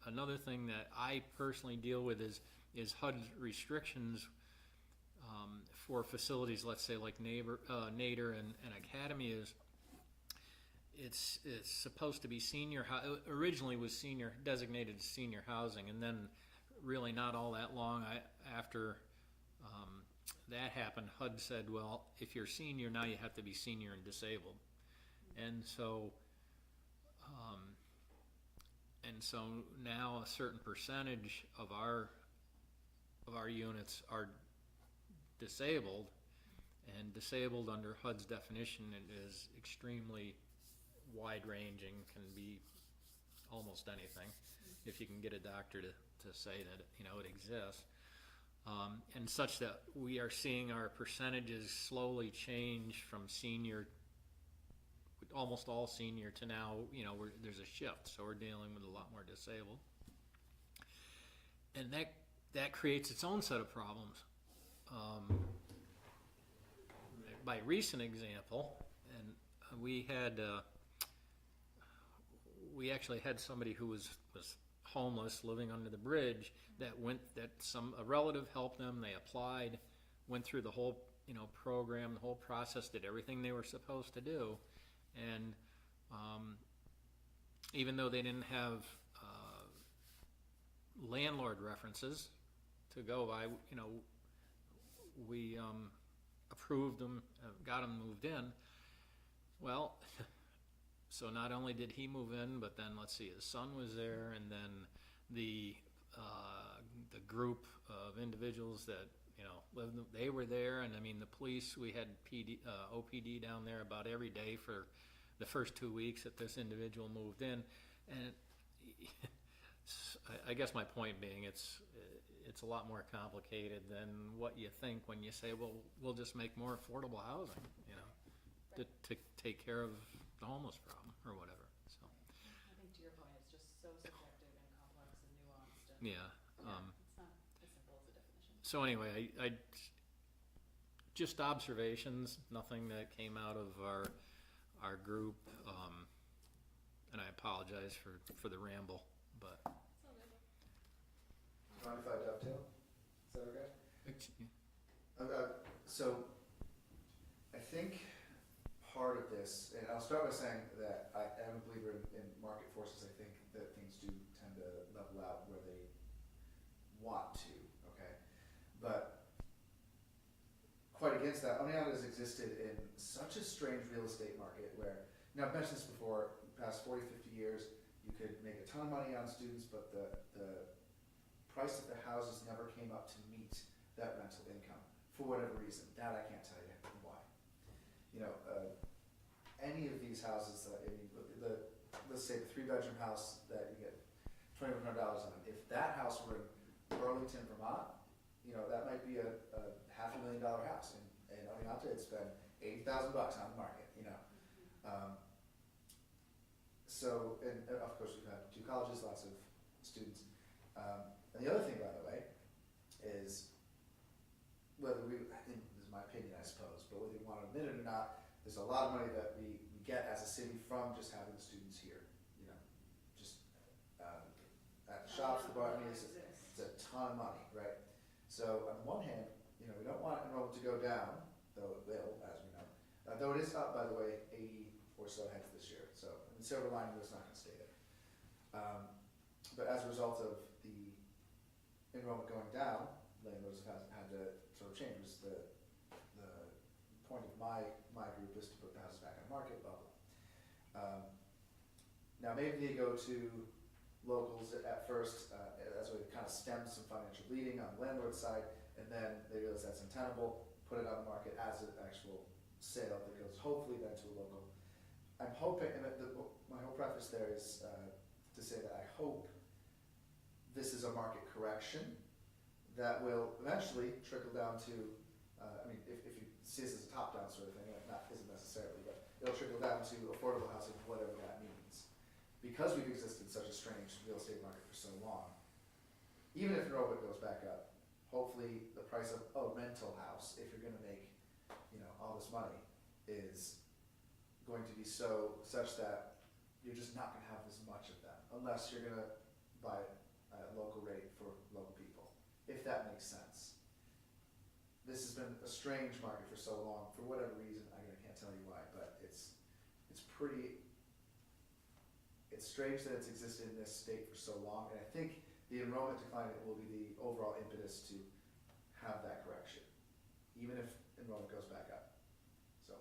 another thing that I personally deal with is HUD restrictions for facilities, let's say like Nader and Academy is, it's supposed to be originally was designated senior housing, and then really not all that long after that happened, HUD said, well, if you're senior, now you have to be senior and disabled. And so now a certain percentage of our units are disabled, and disabled under HUD's definition is extremely wide-ranging, can be almost anything, if you can get a doctor to say that, you know, it exists. And such that we are seeing our percentages slowly change from senior, almost all senior, to now, you know, there's a shift, so we're dealing with a lot more disabled. And that creates its own set of problems. By recent example, and we actually had somebody who was homeless, living under the bridge, a relative helped them, they applied, went through the whole, you know, program, the whole process, did everything they were supposed to do, and even though they didn't have landlord references to go by, you know, we approved them, got them moved in. Well, so not only did he move in, but then let's see, his son was there, and then the group of individuals that, you know, lived, they were there, and I mean the police, we had OPD down there about every day for the first 2 weeks that this individual moved in, and I guess my point being, it's a lot more complicated than what you think when you say, well, we'll just make more affordable housing, you know, to take care of the homeless problem or whatever. So I think to your point, it's just so subjective and complex and nuanced, and yeah, it's not as simple as a definition. so anyway, I just observations, nothing that came out of our group, and I apologize for the ramble, but. It's all good. Mind if I dovetail? Is that okay? So, I think part of this, and I'll start by saying that I am a believer in market forces. I think that things do tend to level out where they want to, okay? But quite against that, Oneonta has existed in such a strange real estate market where, now I've mentioned this before, past 40, 50 years, you could make a ton of money on students, but the price of the houses never came up to meet that rental income for whatever reason. That I can't tell you why. You know, any of these houses, let's say the 3-bedroom house that you get $2,100 on, if that house were in Burlington, Vermont, you know, that might be a $500,000 house. In Oneonta, it's been $80,000 on the market, you know. So, and of course we've had 2 colleges, lots of students. And the other thing, by the way, is whether this is my opinion, I suppose, but whether you want to admit it or not, there's a lot of money that we get as a city from just having the students here, you know, just at the shops, the bar, I mean, it's a ton of money, right? So on the one hand, you know, we don't want enrollment to go down, though it will, as we know. Though it is up, by the way, 80 or so heads this year. So the silver lining is not going to stay there. But as a result of the enrollment going down, landlords have had to sort of change. It was the point of my group is to put the houses back on the market, blah, blah. Now maybe they go to locals at first, as a way to kind of stem some financial bleeding on the landlord side, and then they realize that's untenable, put it on the market as an actual sale that goes hopefully then to a local. I'm hoping, and my whole preface there is to say that I hope this is a market correction that will eventually trickle down to, I mean, if you see this as a top-down sort of thing, isn't necessarily, but it'll trickle down to affordable housing, whatever that means. Because we've existed in such a strange real estate market for so long, even if enrollment goes back up, hopefully the price of a rental house, if you're gonna make, all this money, is going to be such that you're just not gonna have as much of them, unless you're gonna buy it at a local rate for local people, if that makes sense. This has been a strange market for so long, for whatever reason, I can't tell you why, but it's strange that it's existed in this state for so long, and I think the enrollment decline will be the overall impetus to have that correction, even if enrollment goes back up. So.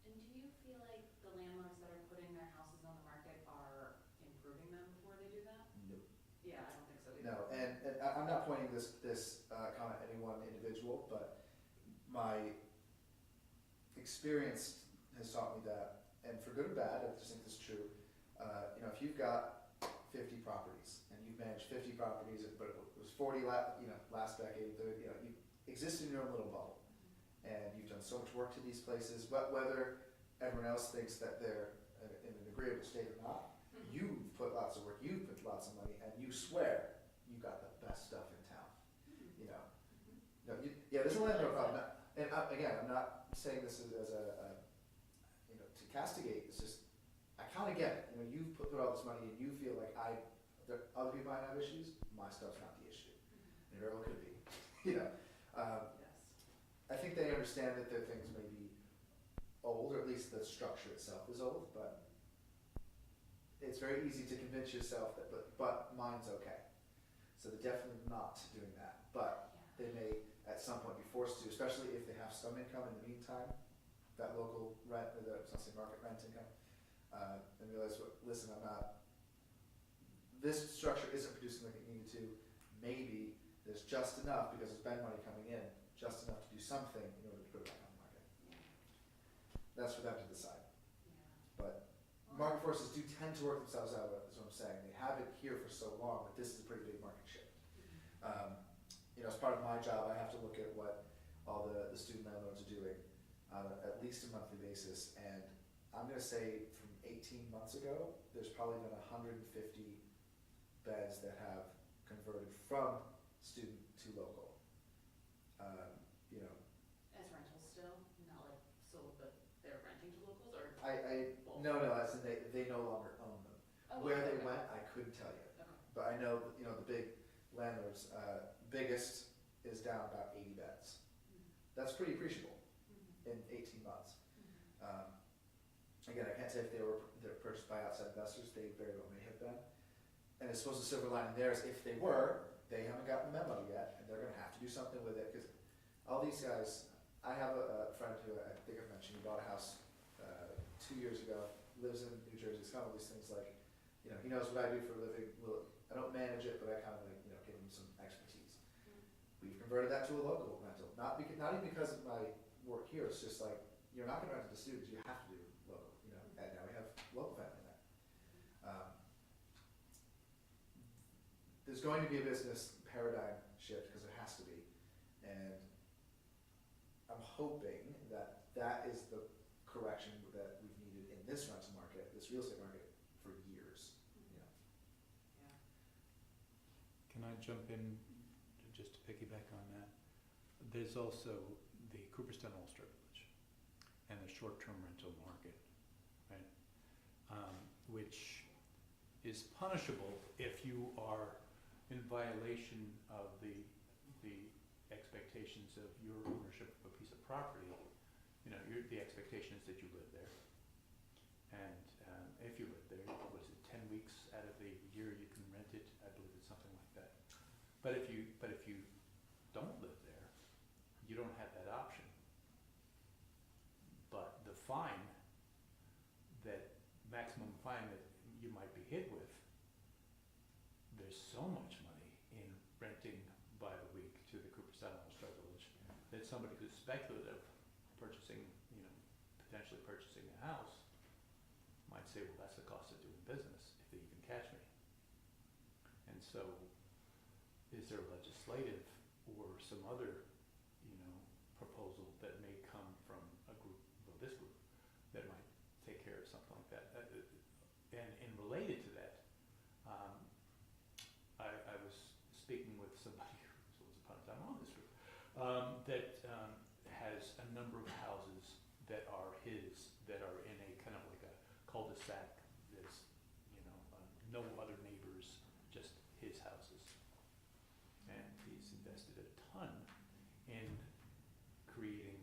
And do you feel like the landlords that are putting their houses on the market are improving them before they do that? No. Yeah, I don't think so either. No, and I'm not pointing this comment at any one individual, but my experience has taught me that, and for good or bad, I just think this is true. If you've got 50 properties and you've managed 50 properties, but it was 40 last decade, you exist in your own little bubble, and you've done so much work to these places. But whether everyone else thinks that they're in an agreeable state or not, you've put lots of work, you've put lots of money, and you swear you got the best stuff in town. There's a landlord problem. And again, I'm not saying this as a to castigate. It's just, I kind of get it. You've put all this money and you feel like other people might have issues. My stuff's not the issue. And it very well could be. Yes. I think they understand that their things may be old, or at least the structure itself is old, but it's very easy to convince yourself that, but mine's okay. So they're definitely not doing that. But they may at some point be forced to, especially if they have some income in the meantime, that local rent, or market rent income, and realize, listen, this structure isn't producing like it needed to. Maybe there's just enough, because there's been money coming in, just enough to do something in order to put it back on the market. That's for them to decide. But market forces do tend to work themselves out, is what I'm saying. They have it here for so long that this is a pretty big market shift. As part of my job, I have to look at what all the student landlords are doing on at least a monthly basis, and I'm going to say from 18 months ago, there's probably been 150 beds that have converted from student to local. As rentals still, not like sold, but they're renting to locals, or? No, as in they no longer own them. Oh, Where okay, they okay. went, I couldn't tell you. Okay. But I know, the big landlords, biggest is down about 80 beds. That's pretty appreciable in 18 months. Again, I can't say if they're purchased by outside investors. They very well may have been. And I suppose the silver lining there is, if they were, they haven't gotten the memo yet, and they're going to have to do something with it, because all these guys, I have a friend who I think I've mentioned, he bought a house 2 years ago, lives in New Jersey. It's kind of these things like, he knows what I do for a living. I don't manage it, but I kind of give him some expertise. We've converted that to a local rental, not even because of my work here. It's just like, you're not going to rent it to students, you have to do local, and now we have local family there. There's going to be a business paradigm shift, because there has to be, and I'm hoping that is the correction that we've needed in this rental market, this real estate market, for years. Can I jump in just to piggyback on that? There's also the Cooperstown Ulster Village and the short-term rental market, right? Which is punishable if you are in violation of the expectations of your ownership of a piece of property. The expectation is that you live there, and if you live there, was it 10 weeks out of the year you can rent it? I believe it's something like that. But if you don't live there, you don't have that option. But the maximum fine that you might be hit with, there's so much money in renting by the week to the Cooperstown All-Star Village that somebody who's speculative potentially purchasing a house might say, well, that's the cost of doing business, if they even catch me. so is there legislative or some other, you know, proposal that may come from a group, well, this group, that might take care of something like that? And related to that, I was speaking with somebody who was upon a time on this group, that has a number of houses that are his, that are in a kind of like a cul-de-sac. There's, you know, no other neighbors, just his houses. And he's invested a ton in creating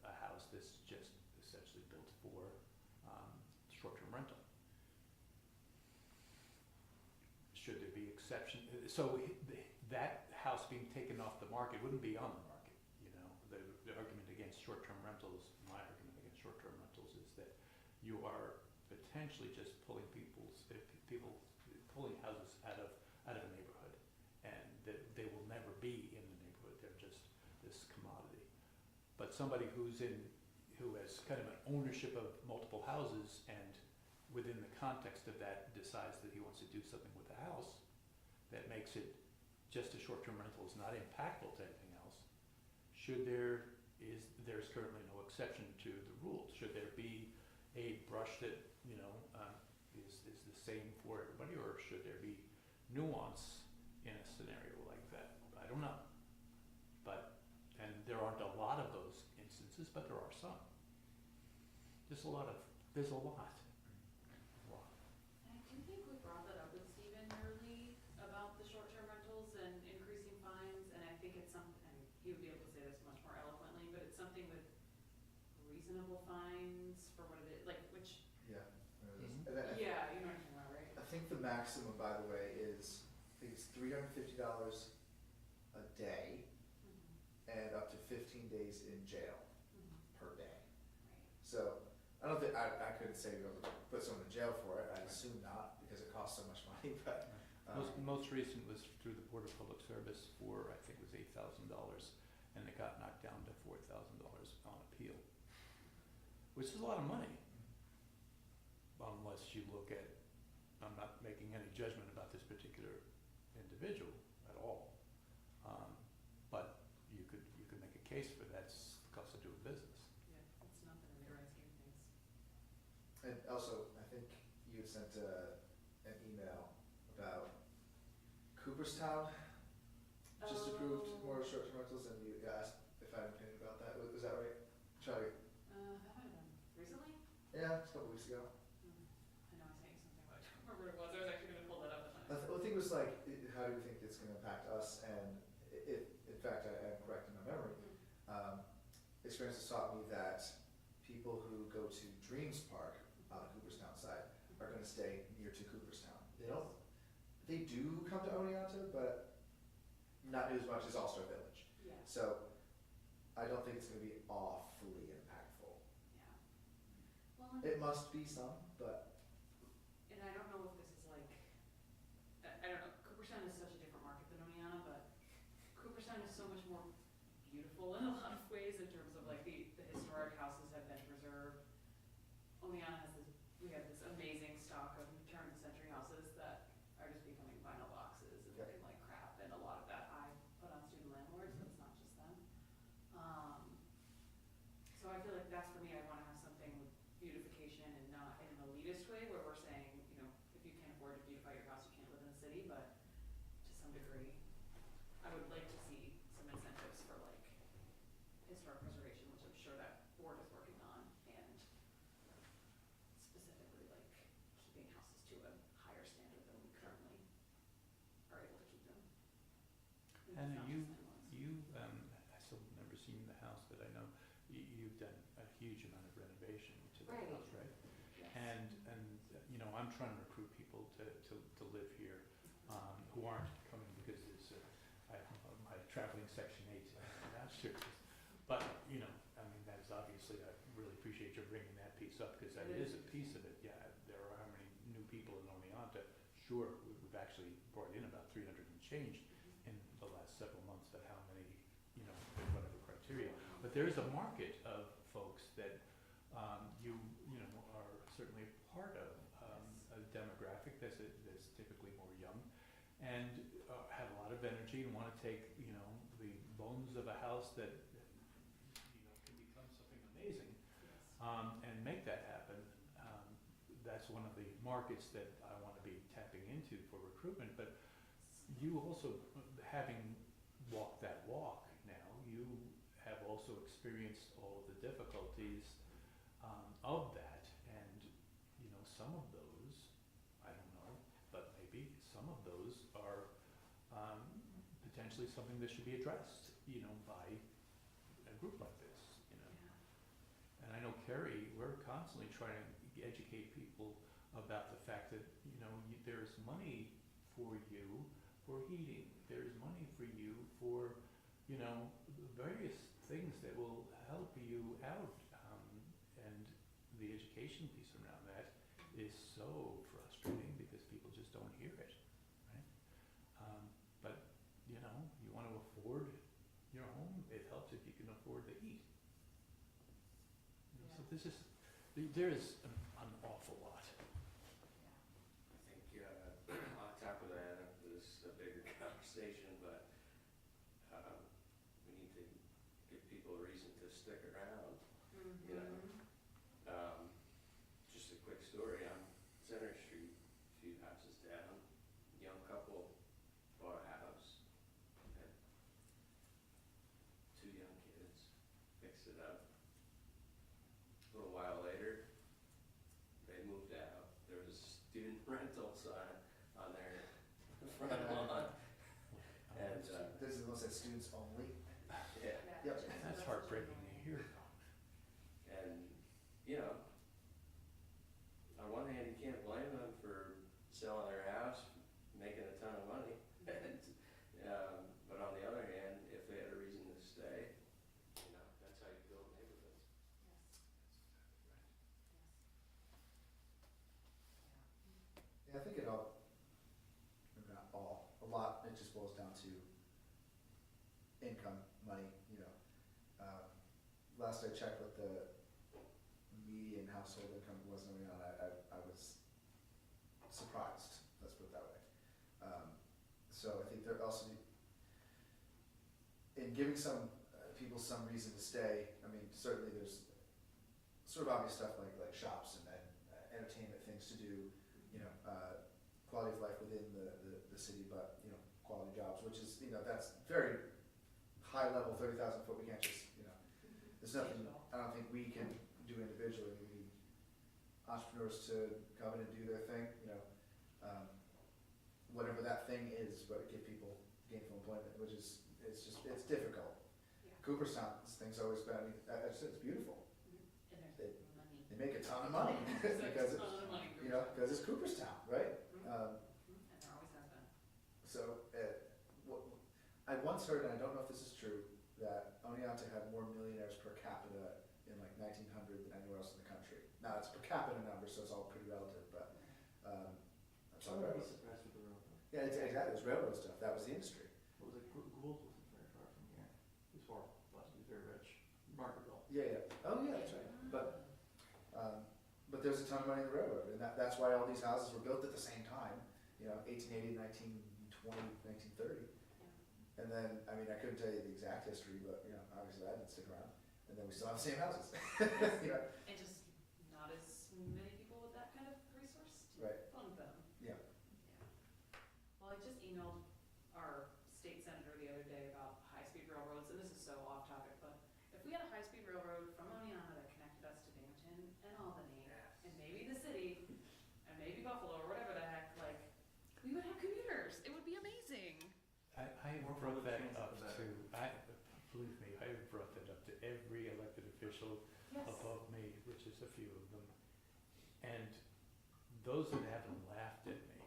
a house that's just essentially built for short-term rental. Should there be exception? So that house being taken off the market wouldn't be on the market. You know, the argument against short-term rentals, my argument against short-term rentals is that you are potentially just pulling pulling houses out of a neighborhood, and that they will never be in the neighborhood. They're just this commodity. But somebody who has kind of an ownership of multiple houses, and within the context of that decides that he wants to do something with the house that makes it just a short-term rental, is not impactful to anything else. There's currently no exception to the rules. Should there be a brush that, you know, is the same for everybody, or should there be nuance in a scenario like that? I don't know. And there aren't a lot of those instances, but there are some. There's a lot. And I do think we brought that up with Stephen early about the short-term rentals and increasing fines, and I think it's something, I mean, he would be able to say this much more eloquently, but it's something with reasonable fines for what it is, like, which, Yeah. Mhm. And yeah, you know what I'm talking about, right? I think the maximum, by the way, is, I think it's $350 a day and up to 15 days in jail per day. So I don't think, I couldn't say we're gonna put someone in jail for it. I assume not, because it costs so much money, but. Most recent was through the Board of Public Service for, I think it was $8,000, and it got knocked down to $4,000 on appeal, which is a lot of money. Unless you look at, I'm not making any judgment about this particular individual at all, but you could make a case for that's the cost of doing business. Yeah, it's nothing in the grand scheme of things. And also, I think you had sent an email about Cooperstown just approved more short-term rentals, and you asked if I had an opinion about that. Was that right? Charlie? That might have been recently? Yeah, it's a couple weeks ago. I know I sent you something, but I don't remember what it was. I was actually gonna pull that up. The thing was like, how do you think it's gonna impact us? And in fact, I am correct in my memory. Experience has taught me that people who go to Dreams Park on the Cooperstown side are gonna stay near to Cooperstown. They do come to Oneonta, but not as much as All-Star Village. Yeah, So I don't think it's gonna be awfully impactful. yeah. Well, It must be some, but and I don't know if this is like, I don't know, Cooperstown is such a different market than Oneonta, but Cooperstown is so much more beautiful in a lot of ways in terms of like the historic houses have been preserved. Oneonta has we have this amazing stock of turn-of-the-century houses that are just becoming vinyl boxes and Yep. looking like crap, and a lot of that I put on student landlords, but it's not just them. So I feel like that's for me, I wanna have something with beautification and not in an elitist way where we're saying, you know, if you can't afford to beautify your house, you can't live in the city, but to some degree, I would like to see some incentives for like historic preservation, which I'm sure that board is working on, and specifically like keeping houses to a higher standard than we currently are able to keep them. And Not you, just landlords. I still have never seen the house, but I know you've done a huge amount of renovation to the Right. house, right? Yes. And you know, I'm trying to recruit people to live here, who aren't coming because it's, I have my traveling Section 8 master's. But, you know, I mean, that is obviously, I really appreciate you bringing that piece up, because that It is is. a piece of it. Yeah, there are how many new people in Oneonta? Sure, we've actually brought in about 300 and change in the last several months, but how many, you know, whatever criteria. But there is a market of folks that you know, are certainly part of, a demographic that's typically more young, and have a lot of energy and want to take, you know, the bones of a house that, you know, can become something amazing, and make that happen. That's one of the markets that I want to be tapping into for recruitment, but you also, having walked that walk now, you have also experienced all of the difficulties of that, and, you know, some of those, I don't know, but maybe some of those are potentially something that should be addressed, you know, by a group like this, you know. And I know Kerry, we're constantly trying to educate people about the fact that, you know, there's money for you for heating, there's money for you for, you know, various things that will help you out, and the education piece around that is so frustrating because people just don't hear it, right? But, you know, you want to afford your home, it helps if you can afford to eat. You know, so this is, there is an awful lot. I think, on top of that, this is a bigger conversation, but, we need to give people a reason to stick around, you know. Just a quick story, on Center Street, a few houses down, young couple bought a house, had 2 young kids, fixed it up. A little while later, they moved out, there was a student rental sign on their front lawn, and, This is most at students only. yeah. Yep. That's heartbreaking to hear. And, you know, on one hand, you can't blame them for selling their house, making a ton of money. But on the other hand, if they had a reason to stay, you know, that's how you build neighborhoods. Yeah, I think it all, maybe not all, a lot, it just boils down to income, money, you know. Last I checked what the median household income was in Leon, I was surprised, let's put it that way. So I think there also, in giving some people some reason to stay, I mean, certainly there's sort of obvious stuff like shops and entertainment things to do, you know, quality of life within the city, but, you know, quality jobs, which is, you know, that's very high level, 30,000 foot, we can't just, you know, there's nothing, I don't think we can do individually, we need entrepreneurs to come in and do their thing, you know, whatever that thing is, but give people gainful employment, which is, it's difficult. Yeah. Cooperstown, this thing's always been, I mean, I said, it's beautiful, And there's money. they make a ton of money, There's because a it's, ton of money. you know, because it's Cooperstown, right? And there always has been. So, I once heard, and I don't know if this is true, that Oneonta had more millionaires per capita in like 1900 than anywhere else in the country. Now, it's per capita number, so it's all pretty relative, but, I'm I sorry. wouldn't be surprised with the road. Yeah, it's exactly, it was railroad stuff, that was the industry. What was it, Gould wasn't very far from here. He was horrible, but he was very rich. Margaretville. Yeah, oh yeah, that's right, but there's a ton of money in the railroad, and that's why all these houses were built at the same time, you know, 1880, 1920, 1930. And then, I mean, I couldn't tell you the exact history, but, you know, obviously I didn't stick around, and then we still have the same houses. You know, And just not as many people with that kind of resource to Right. fund them. Yeah. Well, I just emailed our state senator the other day about high-speed railroads, and this is so off topic, but if we had a high-speed railroad from Oneonta that connected us to Binghamton and Albany, and maybe the city, and maybe Buffalo, or whatever the heck, like, we would have commuters, it would be amazing. I have More brought public that transit, up the to, better. believe me, I have brought that up to every elected official Yes. above me, which is a few of them. And those that haven't laughed at me,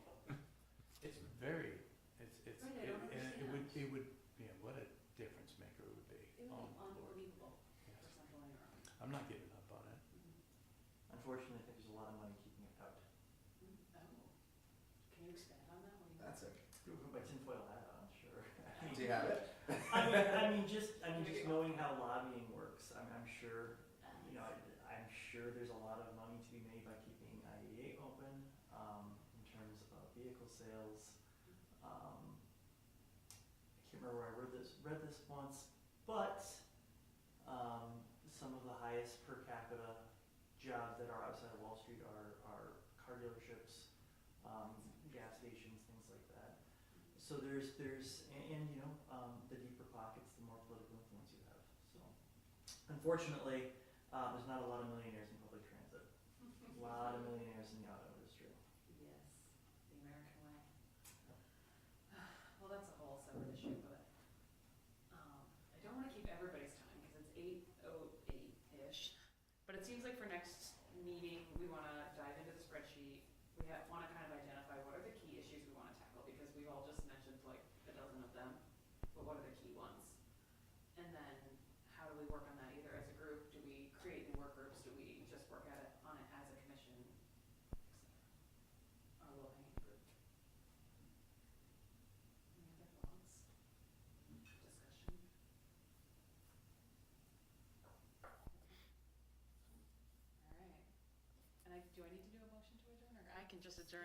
it's very, it's, Right, I don't and it understand. would, yeah, what a difference maker it would be. It would Oh, be Lord. unbelievable Yes. for Central New York. I'm not giving up on it. Unfortunately, I think there's a lot of money keeping it out. Oh, can you expand on that? What do you mean? that's it. My tinfoil hat on, sure. Do you have it? I mean, just knowing how lobbying works, I'm sure, you know, I'm sure there's a lot of money to be made by keeping I-88 open, in terms of vehicle sales. once, but some of the highest per capita jobs that are outside of Wall Street are car dealerships, gas stations, things like that. So there's and you know, the deeper pockets, the more political influence you have. So unfortunately, there's not a lot of millionaires in public transit. A lot of millionaires in the auto industry. Yes, the American way. Well, that's a whole separate issue, but, I don't wanna keep everybody's time, cause it's 8:08-ish. But it seems like for next meeting, we wanna dive into the spreadsheet, wanna kind of identify what are the key issues we wanna tackle, because we've all just mentioned like a dozen of them, but what are the key ones? And then, how do we work on that, either as a group, do we create new work groups, do we just work on it as a commission, et cetera? Our low-hanging fruit. Any other thoughts? Discussion? Alright, and do I need to do a motion to adjourn, or I can just adjourn